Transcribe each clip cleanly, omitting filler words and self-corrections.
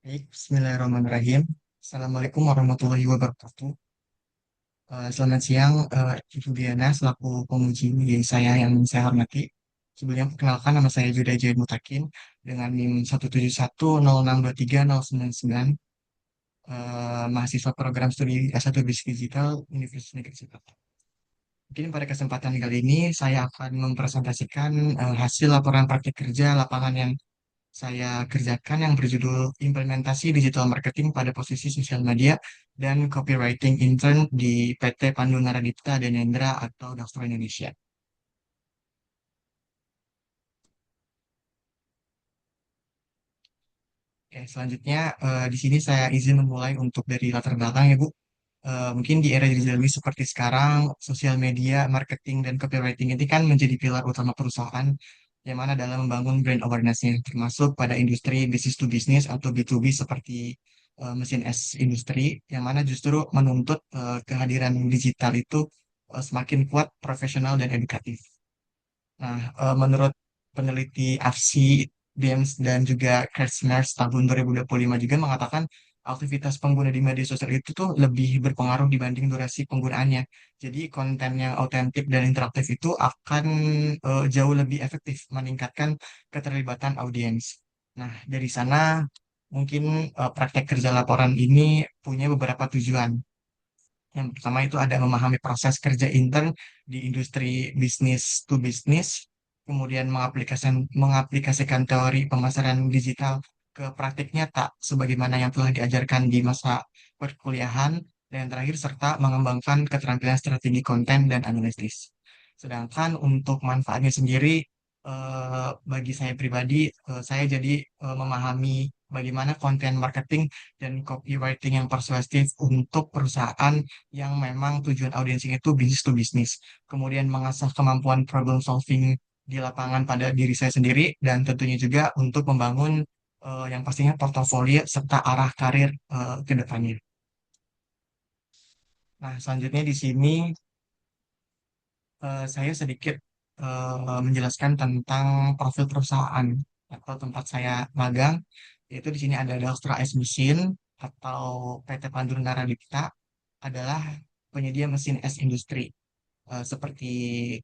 Baik, Bismillahirrahmanirrahim. Assalamualaikum warahmatullahi wabarakatuh. Selamat siang, Ibu Diana, selaku penguji saya yang saya hormati. Sebelumnya perkenalkan nama saya Juda Jain Mutakin dengan NIM 171062309, mahasiswa program studi S1 Bisnis Digital Universitas Negeri Jakarta. Mungkin pada kesempatan kali ini saya akan mempresentasikan hasil laporan praktik kerja lapangan yang saya kerjakan yang berjudul Implementasi Digital Marketing pada Posisi Sosial Media dan Copywriting Intern di PT Pandu Naradipta Danendra atau Daxtra Indonesia. Oke, selanjutnya di sini saya izin memulai untuk dari latar belakang ya Bu. Mungkin di era digital ini seperti sekarang, sosial media, marketing, dan copywriting ini kan menjadi pilar utama perusahaan yang mana dalam membangun brand awareness-nya, termasuk pada industri business to business atau B2B seperti mesin es industri, yang mana justru menuntut kehadiran digital itu semakin kuat, profesional, dan edukatif. Nah, menurut peneliti AFSI, BEMS, dan juga Kerstner tahun 2025 juga mengatakan aktivitas pengguna di media sosial itu tuh lebih berpengaruh dibanding durasi penggunaannya. Jadi konten yang autentik dan interaktif itu akan jauh lebih efektif meningkatkan keterlibatan audiens. Nah, dari sana mungkin praktek kerja laporan ini punya beberapa tujuan. Yang pertama itu ada memahami proses kerja intern di industri bisnis to bisnis, kemudian mengaplikasikan teori pemasaran digital ke praktik nyata sebagaimana yang telah diajarkan di masa perkuliahan, dan yang terakhir serta mengembangkan keterampilan strategi konten dan analisis. Sedangkan untuk manfaatnya sendiri, bagi saya pribadi, saya jadi memahami bagaimana konten marketing dan copywriting yang persuasif untuk perusahaan yang memang tujuan audiensnya itu bisnis to bisnis. Kemudian mengasah kemampuan problem solving di lapangan pada diri saya sendiri dan tentunya juga untuk membangun yang pastinya portofolio serta arah karir ke depannya. Nah, selanjutnya di sini saya sedikit menjelaskan tentang profil perusahaan atau tempat saya magang, yaitu di sini ada Dalstra Ice Machine atau PT Pandu Naradipta adalah penyedia mesin es industri seperti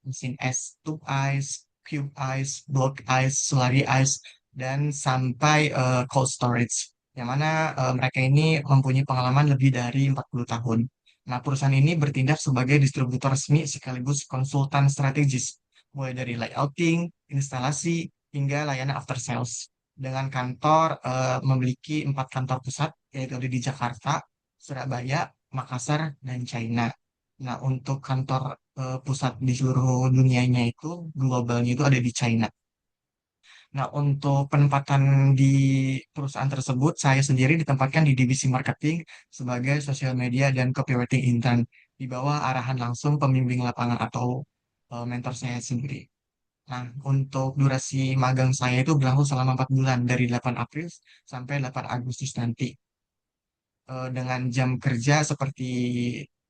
mesin es tube ice, cube ice, block ice, slurry ice, dan sampai cold storage. Yang mana mereka ini mempunyai pengalaman lebih dari 40 tahun. Nah, perusahaan ini bertindak sebagai distributor resmi sekaligus konsultan strategis, mulai dari layouting, instalasi, hingga layanan after sales. Dengan kantor memiliki 4 kantor pusat, yaitu ada di Jakarta, Surabaya, Makassar, dan China. Nah, untuk kantor pusat di seluruh dunianya itu, globalnya itu ada di China. Nah, untuk penempatan di perusahaan tersebut, saya sendiri ditempatkan di divisi marketing sebagai social media dan copywriting intern di bawah arahan langsung pembimbing lapangan atau mentor saya sendiri. Nah, untuk durasi magang saya itu berlangsung selama 4 bulan dari 8 April sampai 8 Agustus nanti. Dengan jam kerja seperti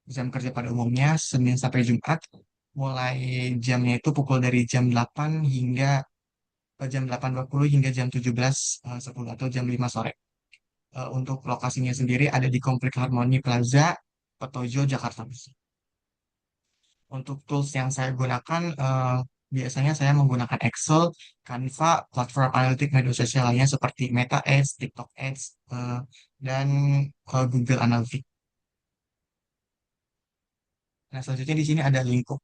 jam kerja pada umumnya Senin sampai Jumat, mulai jamnya itu pukul dari jam 8 hingga jam 8.20 hingga jam 17.10 atau jam 5 sore. Untuk lokasinya sendiri ada di Komplek Harmoni Plaza, Petojo, Jakarta Pusat. Untuk tools yang saya gunakan, biasanya saya menggunakan Excel, Canva, platform analitik media sosial lainnya seperti Meta Ads, TikTok Ads, dan Google Analytics. Nah, selanjutnya di sini ada lingkup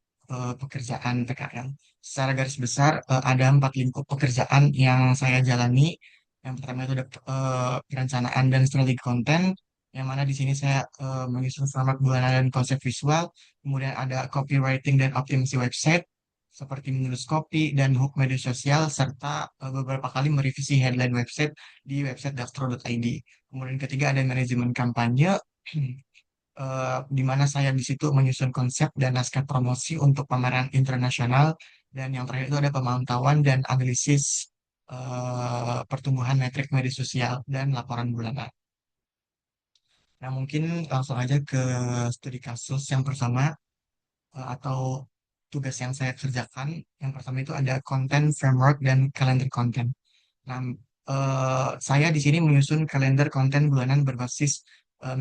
pekerjaan PKL. Secara garis besar ada 4 lingkup pekerjaan yang saya jalani. Yang pertama itu ada perencanaan dan strategi konten, yang mana di sini saya menyusun format bulanan dan konsep visual. Kemudian ada copywriting dan optimasi website, seperti menulis copy dan hook media sosial, serta beberapa kali merevisi headline website di website dastro.id. Kemudian ketiga ada manajemen kampanye, di mana saya di situ menyusun konsep dan naskah promosi untuk pameran internasional, dan yang terakhir itu ada pemantauan dan analisis pertumbuhan metrik media sosial dan laporan bulanan. Nah, mungkin langsung aja ke studi kasus yang pertama atau tugas yang saya kerjakan. Yang pertama itu ada content framework dan calendar content. Nah, saya di sini menyusun kalender konten bulanan berbasis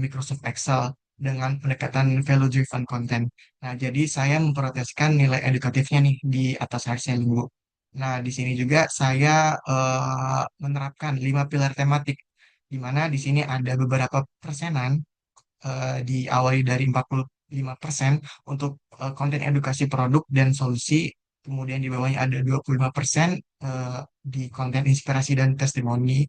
Microsoft Excel dengan pendekatan value driven content. Nah, jadi saya memproteskan nilai edukatifnya nih di atas hard selling, Bu. Nah, di sini juga saya menerapkan 5 pilar tematik, di mana di sini ada beberapa persenan, diawali dari 45% untuk konten edukasi produk dan solusi. Kemudian di bawahnya ada 25% di konten inspirasi dan testimoni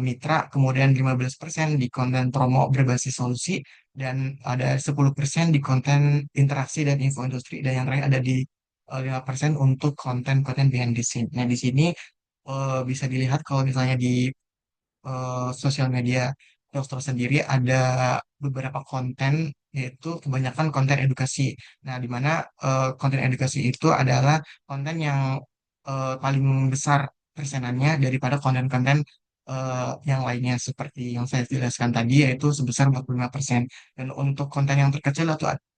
mitra, kemudian 15% di konten promo berbasis solusi, dan ada 10% di konten interaksi dan info industri, dan yang terakhir ada di 5% untuk konten-konten behind the scene. Nah, di sini bisa dilihat kalau misalnya di sosial media Rockstar sendiri ada beberapa konten, yaitu kebanyakan konten edukasi. Nah, di mana konten edukasi itu adalah konten yang paling besar persenannya daripada konten-konten yang lainnya seperti yang saya jelaskan tadi, yaitu sebesar 45%. Dan untuk konten yang terkecil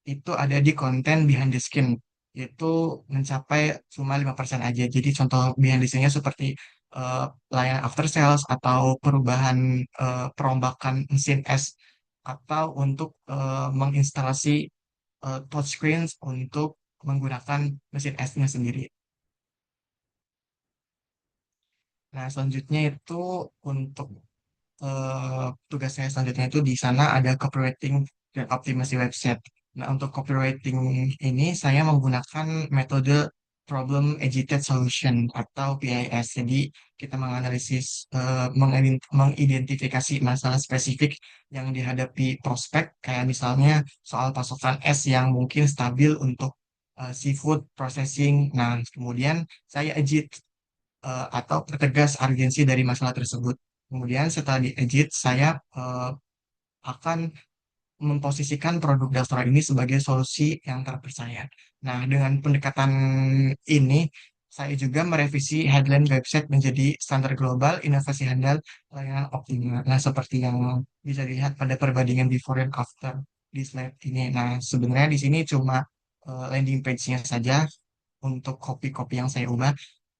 itu ada di konten behind the scene, yaitu mencapai cuma 5% aja. Jadi contoh behind the scene-nya seperti eh, layanan after sales atau perubahan perombakan mesin es, atau untuk menginstalasi touchscreens untuk menggunakan mesin esnya sendiri. Nah, selanjutnya itu untuk tugas saya selanjutnya itu di sana ada copywriting dan optimasi website. Nah, untuk copywriting ini saya menggunakan metode Problem Agent Solution atau PAS. Jadi kita menganalisis, mengidentifikasi masalah spesifik yang dihadapi prospek, kayak misalnya soal pasokan es yang mungkin stabil untuk seafood processing. Nah, kemudian saya edit atau pertegas urgensi dari masalah tersebut. Kemudian setelah di-edit, saya akan memposisikan produk Dastra ini sebagai solusi yang terpercaya. Nah, dengan pendekatan ini, saya juga merevisi headline website menjadi standar global, inovasi handal, layanan optimal. Nah, seperti yang bisa dilihat pada perbandingan before dan after di slide ini. Nah, sebenarnya di sini cuma landing page-nya saja untuk copy-copy yang saya ubah,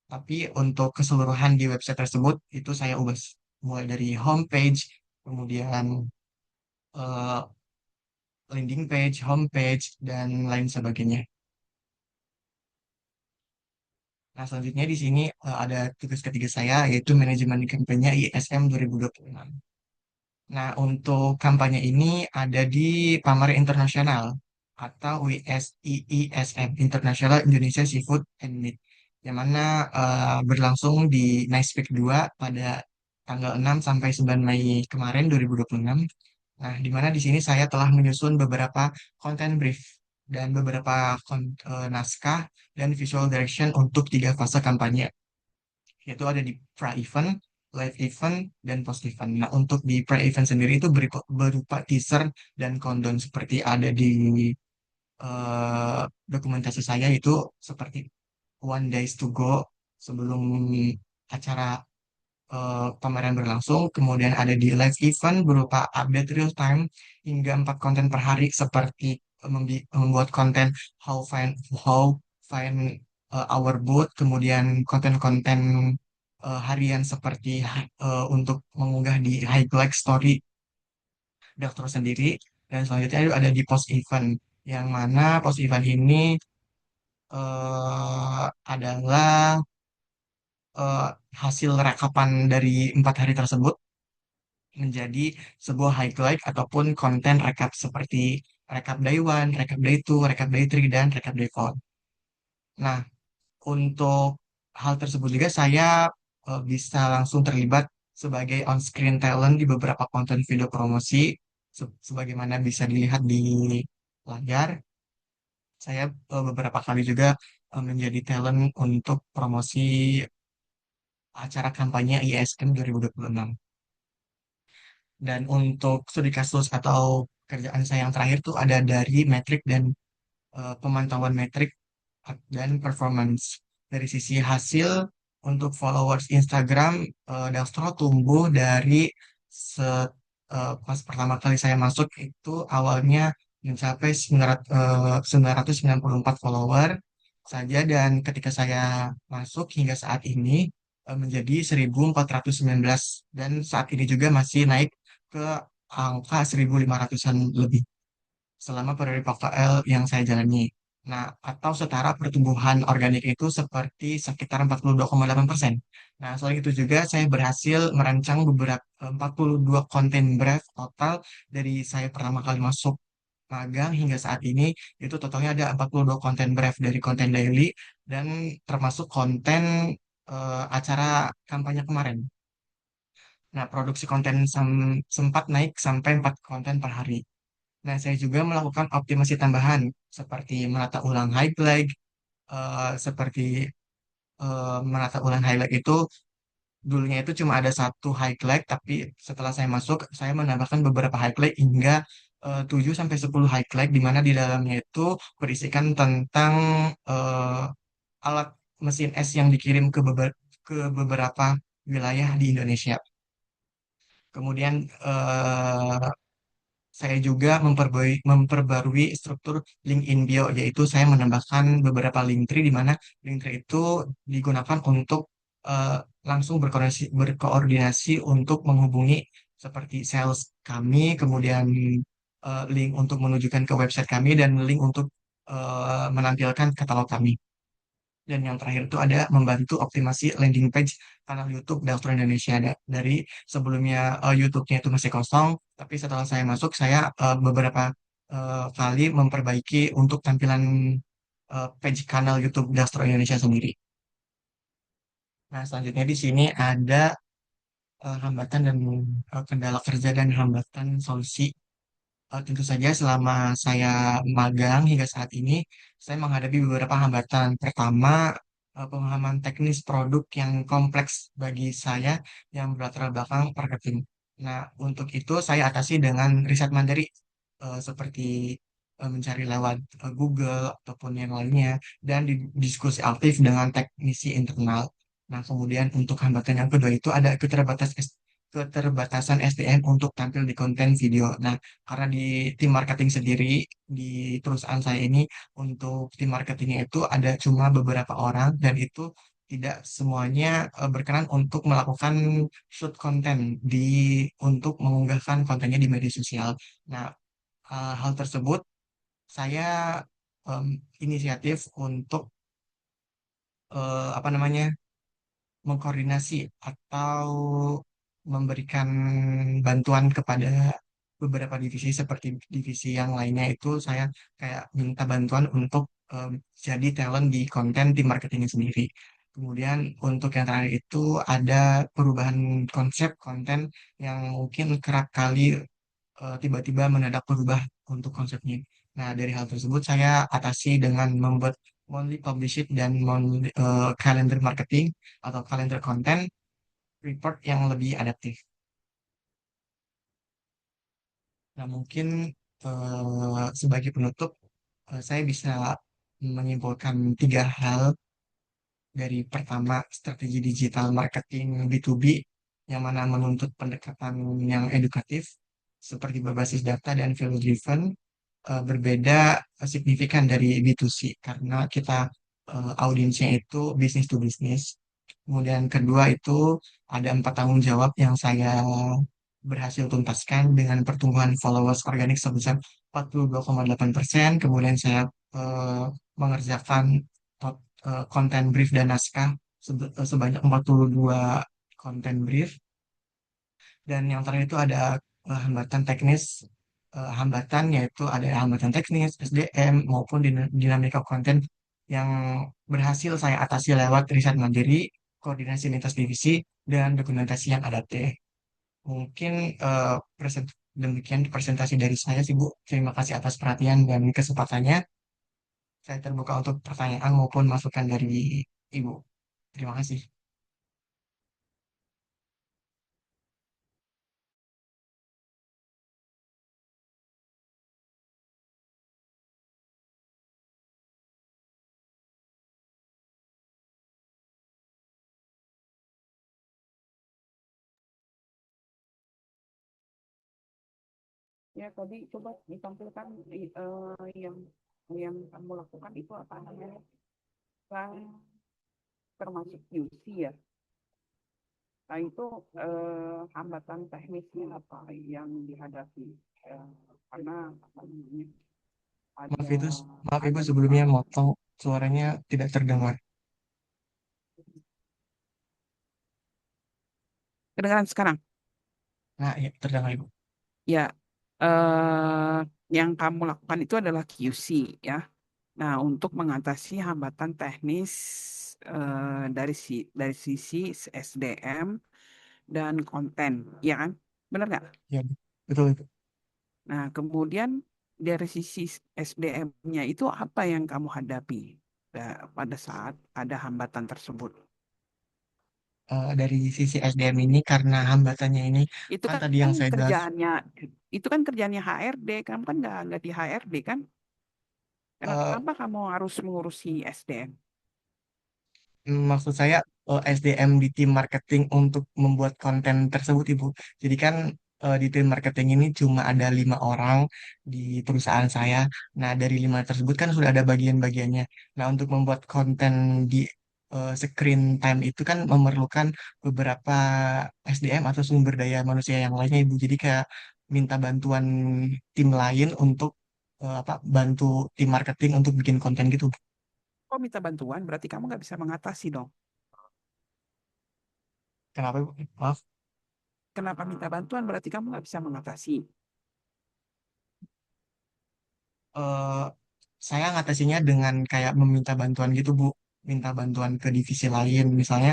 tapi untuk keseluruhan di website tersebut itu saya ubah mulai dari homepage, kemudian eh, landing page, homepage, dan lain sebagainya. Nah, selanjutnya di sini ada tugas ketiga saya, yaitu manajemen kampanye ISM 2026. Nah, untuk kampanye ini ada di Pameran Internasional atau WSIISM, International Indonesia Seafood and Meat, yang mana berlangsung di Nice Peak 2 pada tanggal 6 sampai 9 Mei kemarin 2026. Nah, di mana di sini saya telah menyusun beberapa konten brief dan beberapa naskah dan visual direction untuk 3 fase kampanye, yaitu ada di pra-event, live event, dan post-event. Nah, untuk di pra-event sendiri itu berupa teaser dan countdown seperti ada di dokumentasi saya, itu seperti One Days to Go sebelum acara pameran berlangsung. Kemudian ada di live event berupa update real time hingga 4 konten per hari seperti membuat konten how find our booth, kemudian konten-konten harian seperti untuk mengunggah di highlight story dokter sendiri, dan selanjutnya itu ada di post event, yang mana post event ini adalah eh, hasil rekapan dari 4 hari tersebut menjadi sebuah highlight ataupun konten rekap seperti rekap day one, rekap day two, rekap day three, dan rekap day four. Nah, untuk hal tersebut juga saya bisa langsung terlibat sebagai on-screen talent di beberapa konten video promosi. Sebagaimana bisa dilihat di layar, saya beberapa kali juga menjadi talent untuk promosi acara kampanye ISM 2026. Dan untuk studi kasus atau kerjaan saya yang terakhir tuh ada dari metrik dan pemantauan metrik dan performance. Dari sisi hasil, untuk followers Instagram, Dastro tumbuh dari pas pertama kali saya masuk itu awalnya mencapai 994 follower saja, dan ketika saya masuk hingga saat ini menjadi 1.419 dan saat ini juga masih naik ke angka 1.500-an lebih selama periode PKL yang saya jalani. Nah, atau setara pertumbuhan organik itu seperti sekitar 42,8%. Nah, selain itu juga saya berhasil merancang beberapa 42 konten brief total dari saya pertama kali masuk magang hingga saat ini. Itu totalnya ada 42 konten brief dari konten daily dan termasuk konten acara kampanye kemarin. Nah, produksi konten sempat naik sampai 4 konten per hari. Nah, saya juga melakukan optimasi tambahan seperti menata ulang highlight, seperti menata ulang highlight itu dulunya itu cuma ada satu highlight, tapi setelah saya masuk, saya menambahkan beberapa highlight hingga 7 sampai 10 highlight di mana di dalamnya itu berisikan tentang eh, alat mesin es yang dikirim ke beberapa wilayah di Indonesia. Kemudian saya juga memperbarui struktur link in bio, yaitu saya menambahkan beberapa link tree di mana link tree itu digunakan untuk eh, langsung berkoordinasi untuk menghubungi seperti sales kami, kemudian link untuk menunjukkan ke website kami, dan link untuk menampilkan katalog kami. Dan yang terakhir itu ada membantu optimasi landing page kanal YouTube Daftar Indonesia. Dari sebelumnya YouTube-nya itu masih kosong, tapi setelah saya masuk, saya beberapa kali memperbaiki untuk tampilan page kanal YouTube Daftar Indonesia sendiri. Nah, selanjutnya di sini ada hambatan dan kendala kerja dan hambatan solusi. Tentu saja selama saya magang hingga saat ini, saya menghadapi beberapa hambatan. Pertama, pemahaman teknis produk yang kompleks bagi saya yang berlatar belakang marketing. Nah, untuk itu saya atasi dengan riset mandiri seperti mencari lewat Google ataupun yang lainnya dan diskusi aktif dengan teknisi internal. Nah, kemudian untuk hambatan yang kedua itu ada keterbatasan SDM untuk tampil di konten video. Nah, karena di tim marketing sendiri di perusahaan saya ini untuk tim marketingnya itu ada cuma beberapa orang dan itu tidak semuanya berkenan untuk melakukan shoot konten untuk mengunggahkan kontennya di media sosial. Nah, hal tersebut saya em, inisiatif untuk apa namanya mengkoordinasi atau memberikan bantuan kepada beberapa divisi seperti divisi yang lainnya itu saya kayak minta bantuan untuk jadi talent di konten tim marketingnya sendiri. Kemudian untuk yang terakhir itu ada perubahan konsep konten yang mungkin kerap kali tiba-tiba mendadak berubah untuk konsepnya. Nah, dari hal tersebut saya atasi dengan membuat monthly publishing dan calendar marketing atau kalender konten report yang lebih adaptif. Nah, mungkin sebagai penutup, saya bisa menyimpulkan tiga hal. Dari pertama, strategi digital marketing B2B yang mana menuntut pendekatan yang edukatif seperti berbasis data dan value driven, berbeda signifikan dari B2C karena kita audiensnya itu business to business. Kemudian kedua itu ada 4 tanggung jawab yang saya berhasil tuntaskan dengan pertumbuhan followers organik sebesar 42,8%. Kemudian saya eh, mengerjakan konten brief dan naskah sebanyak 42 konten brief. Dan yang terakhir itu ada hambatan teknis, hambatan yaitu ada hambatan teknis, SDM, maupun dinamika konten yang berhasil saya atasi lewat riset mandiri, koordinasi lintas divisi, dan dokumentasi yang adaptif. Mungkin demikian presentasi dari saya sih Bu. Terima kasih atas perhatian dan kesempatannya. Saya terbuka untuk pertanyaan maupun masukan dari Ibu. Terima kasih. Ya, tadi coba ditampilkan yang kamu lakukan itu apa namanya? Kan termasuk QC ya. Nah, itu hambatan teknisnya apa yang dihadapi? Eh, karena apa namanya, Maaf ada itu, maaf Ibu ada sebelumnya beberapa. motong suaranya tidak terdengar. Kedengaran sekarang? Nah, ya terdengar Ibu. Ya, eh, yang kamu lakukan itu adalah QC ya. Nah, untuk mengatasi hambatan teknis dari sisi SDM dan konten, ya kan? Benar nggak? Ya, Bu. Betul Ibu. Nah, kemudian dari sisi SDM-nya itu apa yang kamu hadapi pada saat ada hambatan tersebut? Dari sisi SDM ini karena hambatannya ini Itu kan kan tadi yang saya jelas. kerjaannya itu kan kerjaannya HRD, kamu kan nggak di HRD kan? eh, Kenapa kamu harus mengurusi SDM? Maksud saya SDM di tim marketing untuk membuat konten tersebut, Ibu. Jadi kan di tim marketing ini cuma ada 5 orang di perusahaan saya. Nah, dari 5 tersebut kan sudah ada bagian-bagiannya. Nah, untuk membuat konten di screen time itu kan memerlukan beberapa SDM atau sumber daya manusia yang lainnya, Ibu. Jadi kayak minta bantuan tim lain untuk apa bantu tim marketing untuk bikin konten gitu. Kok minta bantuan? Berarti kamu nggak bisa mengatasi dong. Kenapa, Ibu? Maaf. Kenapa minta bantuan? Berarti kamu nggak bisa mengatasi. eh, saya ngatasinya dengan kayak meminta bantuan gitu Bu, minta bantuan ke divisi lain. Misalnya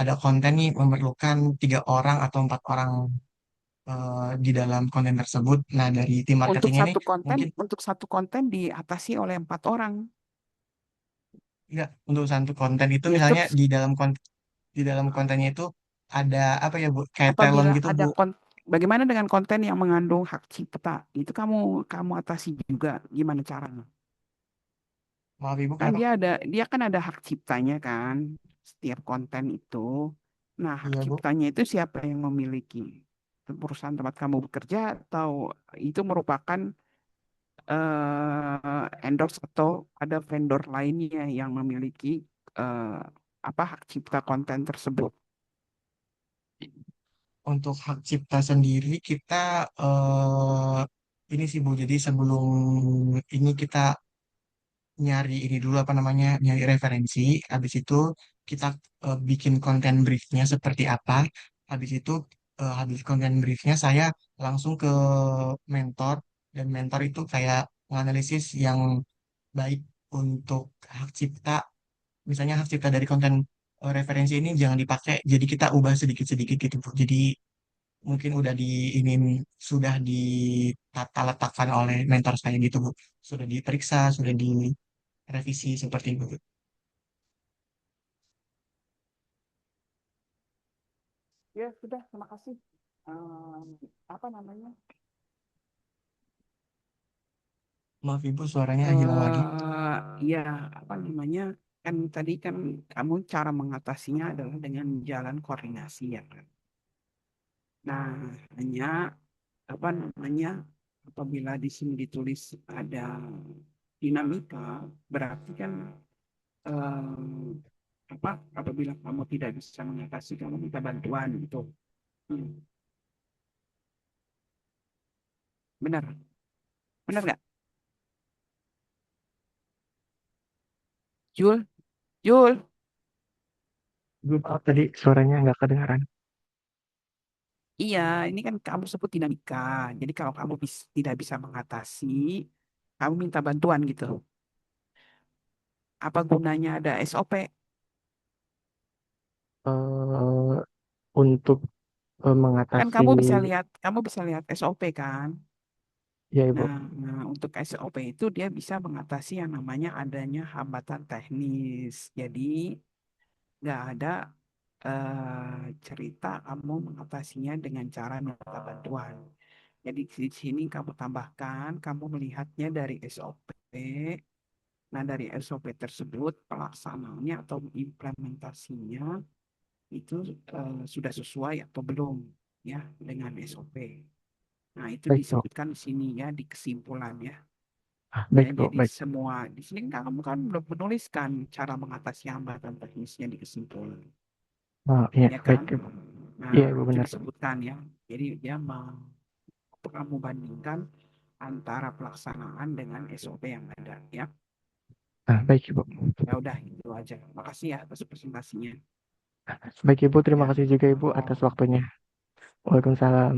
ada konten nih memerlukan 3 orang atau 4 orang di dalam konten tersebut. Nah dari tim marketing ini mungkin Untuk satu konten diatasi oleh 4 orang. enggak untuk satu konten itu Ya, misalnya terus di dalam kontennya itu ada apa ya Bu, kayak talent apabila gitu ada Bu. bagaimana dengan konten yang mengandung hak cipta? Itu kamu kamu atasi juga. Gimana caranya? Maaf Ibu Kan kenapa? dia kan ada hak ciptanya kan, setiap konten itu. Nah, hak Iya Bu. ciptanya itu siapa yang memiliki? Perusahaan tempat kamu bekerja atau itu merupakan endorse atau ada vendor lainnya yang memiliki eh, apa hak cipta konten tersebut. Untuk hak cipta sendiri kita ini sih Bu, jadi sebelum ini kita nyari ini dulu apa namanya nyari referensi, habis itu kita bikin konten briefnya seperti apa, habis itu habis konten briefnya saya langsung ke mentor dan mentor itu kayak menganalisis yang baik untuk hak cipta, misalnya hak cipta dari konten referensi ini jangan dipakai, jadi kita ubah sedikit-sedikit gitu Bu. Jadi mungkin udah di ini sudah ditata letakkan oleh mentor saya gitu Bu, sudah diperiksa, sudah direvisi seperti itu. Ya sudah, terima kasih. Eh, apa namanya? Maaf Ibu, suaranya hilang lagi. Ya apa namanya? Kan tadi kan kamu cara mengatasinya adalah dengan jalan koordinasi ya kan. Nah, hanya apa namanya? Apabila di sini ditulis ada dinamika, berarti kan apa apabila kamu tidak bisa mengatasi kamu minta bantuan gitu. Hmm, benar, benar nggak? Jul, Jul. Ibu, maaf tadi suaranya nggak kedengaran. Iya, ini kan kamu sebut dinamika. Jadi kalau kamu tidak bisa mengatasi, kamu minta bantuan gitu. Apa gunanya ada SOP? eh untuk Kan mengatasi, kamu bisa lihat SOP kan. ya Ibu. Untuk SOP itu dia bisa mengatasi yang namanya adanya hambatan teknis. Jadi nggak ada cerita kamu mengatasinya dengan cara minta bantuan. Jadi di sini kamu tambahkan, kamu melihatnya dari SOP. Nah, dari SOP tersebut pelaksanaannya atau implementasinya itu sudah sesuai atau belum ya dengan SOP. Nah, itu Baik Bu. disebutkan di sini ya di kesimpulan ya. Ya, Baik Bu, jadi baik. semua di sini kan kamu kan belum menuliskan cara mengatasi hambatan teknisnya di kesimpulan. Oh, iya, ya baik kan? Ibu. Nah, Iya, Ibu itu benar. disebutkan ya. Jadi dia kamu bandingkan antara pelaksanaan dengan SOP yang ada ya. Nah, baik Ibu. Ya udah itu aja. Makasih ya atas presentasinya Baik Ibu, terima ya. kasih juga Ibu atas Assalamualaikum. waktunya. Waalaikumsalam.